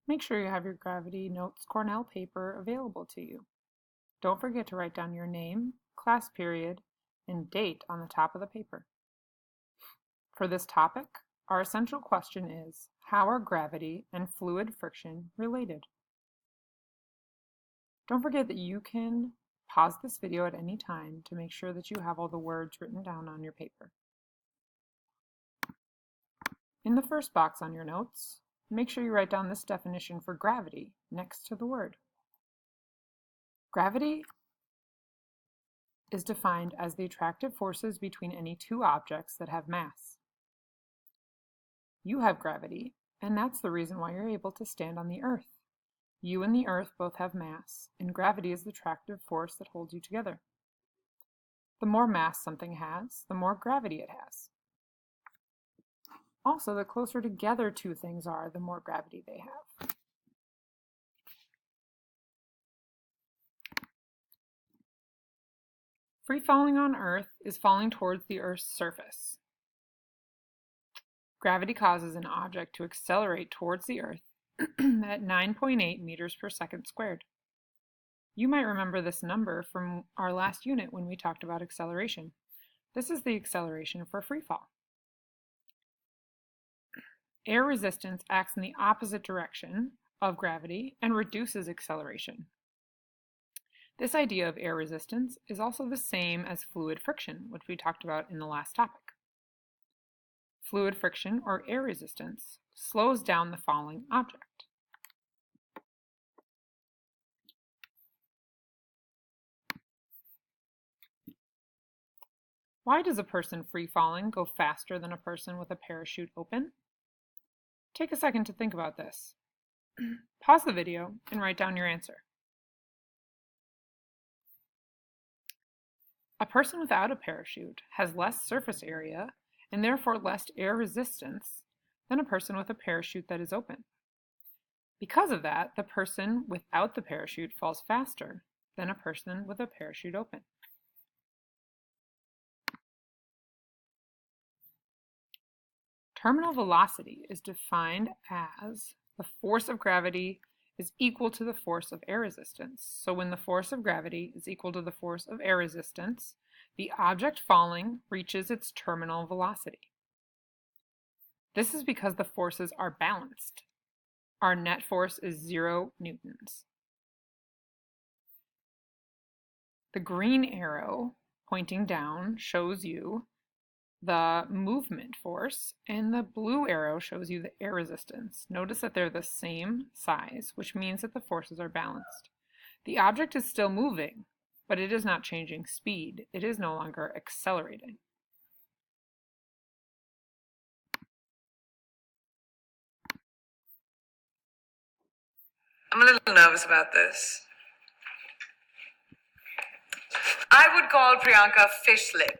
Make sure you have your Gravity Notes Cornell paper available to you. Don't forget to write down your name, class period, and date on the top of the paper. For this topic, our essential question is, how are gravity and fluid friction related? Don't forget that you can pause this video at any time to make sure that you have all the words written down on your paper. In the first box on your notes, make sure you write down this definition for gravity next to the word. Gravity is defined as the attractive forces between any two objects that have mass. You have gravity, and that's the reason why you're able to stand on the earth. You and the earth both have mass, and gravity is the attractive force that holds you together. The more mass something has, the more gravity it has. Also, the closer together two things are, the more gravity they have. Free falling on Earth is falling towards the Earth's surface. Gravity causes an object to accelerate towards the Earth at 9.8 meters per second squared. You might remember this number from our last unit when we talked about acceleration. This is the acceleration for free fall. Air resistance acts in the opposite direction of gravity and reduces acceleration. This idea of air resistance is also the same as fluid friction, which we talked about in the last topic. Fluid friction, or air resistance, slows down the falling object. Why does a person free falling go faster than a person with a parachute open? Take a second to think about this. Pause the video and write down your answer. A person without a parachute has less surface area and therefore less air resistance than a person with a parachute that is open. Because of that, the person without the parachute falls faster than a person with a parachute open. Terminal velocity is defined as the force of gravity is equal to the force of air resistance. So when the force of gravity is equal to the force of air resistance, the object falling reaches its terminal velocity. This is because the forces are balanced. Our net force is 0 newtons. The green arrow pointing down shows you the movement force, and the blue arrow shows you the air resistance. Notice that they're the same size, which means that the forces are balanced. The object is still moving, but it is not changing speed. It is no longer accelerating. I'm a little nervous about this. I would call Priyanka fish lick.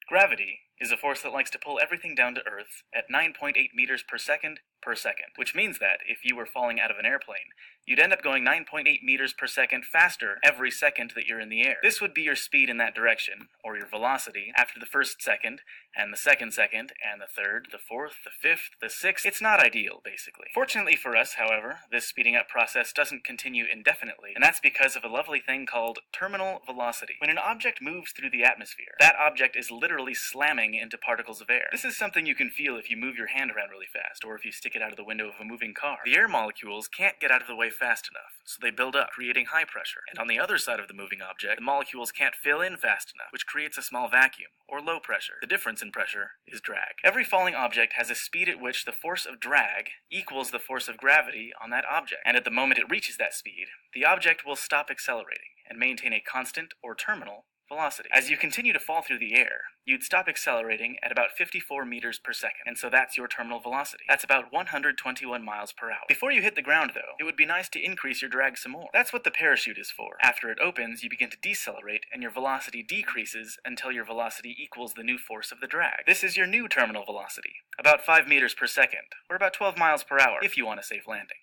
Gravity is a force that likes to pull everything down to Earth at 9.8 meters per second, which means that if you were falling out of an airplane, you'd end up going 9.8 meters per second faster every second that you're in the air. This would be your speed in that direction, or your velocity, after the first second, and the second, and the third, the fourth, the fifth, the sixth. It's not ideal, basically. Fortunately for us, however, this speeding up process doesn't continue indefinitely, and that's because of a lovely thing called terminal velocity. When an object moves through the atmosphere, that object is literally slamming into particles of air. This is something you can feel if you move your hand around really fast, or if you stick it out of the window of a moving car. The air molecules can't get out of the way fast enough, so they build up, creating high pressure. And on the other side of the moving object, the molecules can't fill in fast enough, which creates a small vacuum, or low pressure. The difference in pressure is drag. Every falling object has a speed at which the force of drag equals the force of gravity on that object. And at the moment it reaches that speed, the object will stop accelerating and maintain a constant or terminal velocity. As you continue to fall through the air, you'd stop accelerating at about 54 meters per second, and so that's your terminal velocity. That's about 121 miles per hour. Before you hit the ground, though, it would be nice to increase your drag some more. That's what the parachute is for. After it opens, you begin to decelerate, and your velocity decreases until your velocity equals the new force of the drag. This is your new terminal velocity, about 5 meters per second, or about 12 miles per hour, if you want a safe landing.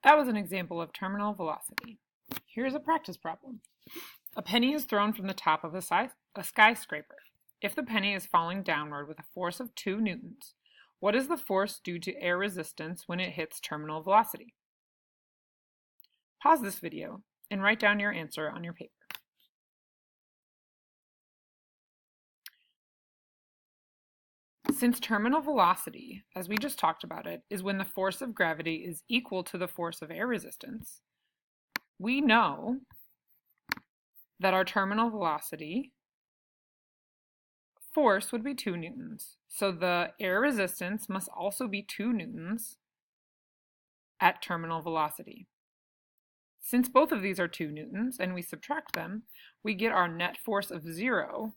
That was an example of terminal velocity. Here's a practice problem. A penny is thrown from the top of a skyscraper. If the penny is falling downward with a force of 2 newtons, what is the force due to air resistance when it hits terminal velocity? Pause this video and write down your answer on your paper. Since terminal velocity, as we just talked about it, is when the force of gravity is equal to the force of air resistance, we know that our terminal velocity force would be 2 newtons. So the air resistance must also be 2 newtons at terminal velocity. Since both of these are 2 newtons and we subtract them, we get our net force of 0,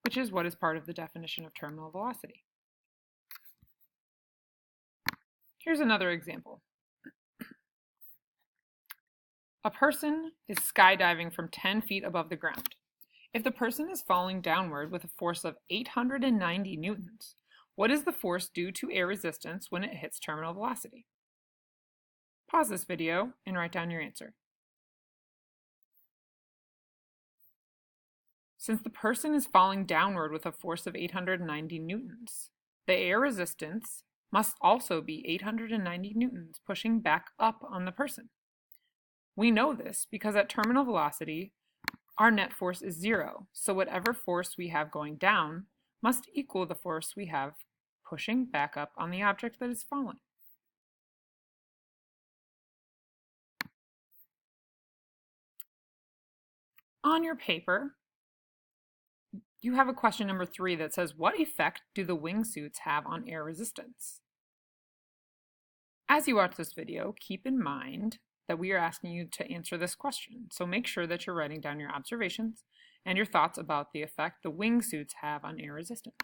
which is what is part of the definition of terminal velocity. Here's another example. A person is skydiving from 10 feet above the ground. If the person is falling downward with a force of 890 newtons, what is the force due to air resistance when it hits terminal velocity? Pause this video and write down your answer. Since the person is falling downward with a force of 890 newtons, the air resistance must also be 890 newtons pushing back up on the person. We know this because at terminal velocity, our net force is 0, so whatever force we have going down must equal the force we have pushing back up on the object that is falling. On your paper, you have a question number 3 that says, what effect do the wingsuits have on air resistance? As you watch this video, keep in mind that we are asking you to answer this question, so make sure that you're writing down your observations and your thoughts about the effect the wingsuits have on air resistance.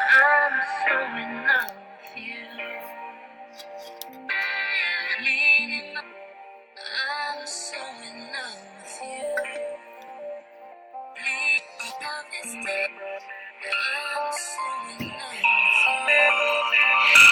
I'm so in love with you. I'm so in love with you. Love is deep. I'm so in love with you.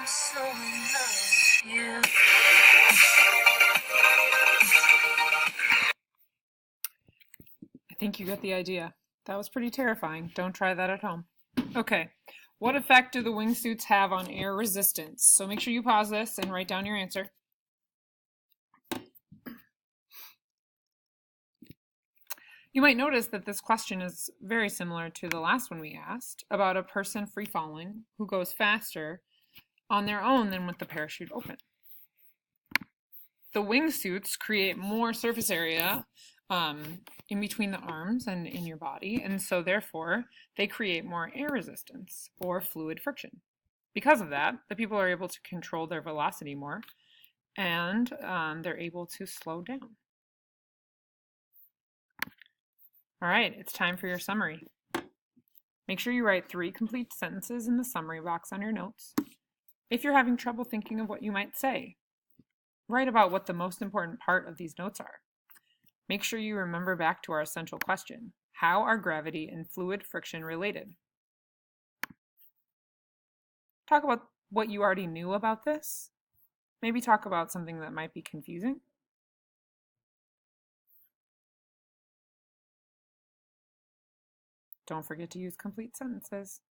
I'm so in love with you. I think you get the idea. That was pretty terrifying. Don't try that at home. Okay, what effect do the wingsuits have on air resistance? So make sure you pause this and write down your answer. You might notice that this question is very similar to the last one we asked about a person free falling who goes faster on their own than with the parachute open. The wingsuits create more surface area in between the arms and in your body, and so therefore they create more air resistance or fluid friction. Because of that, the people are able to control their velocity more, and they're able to slow down. All right, it's time for your summary. Make sure you write 3 complete sentences in the summary box on your notes. If you're having trouble thinking of what you might say, write about what the most important part of these notes are. Make sure you remember back to our essential question. How are gravity and fluid friction related? Talk about what you already knew about this. Maybe talk about something that might be confusing. Don't forget to use complete sentences.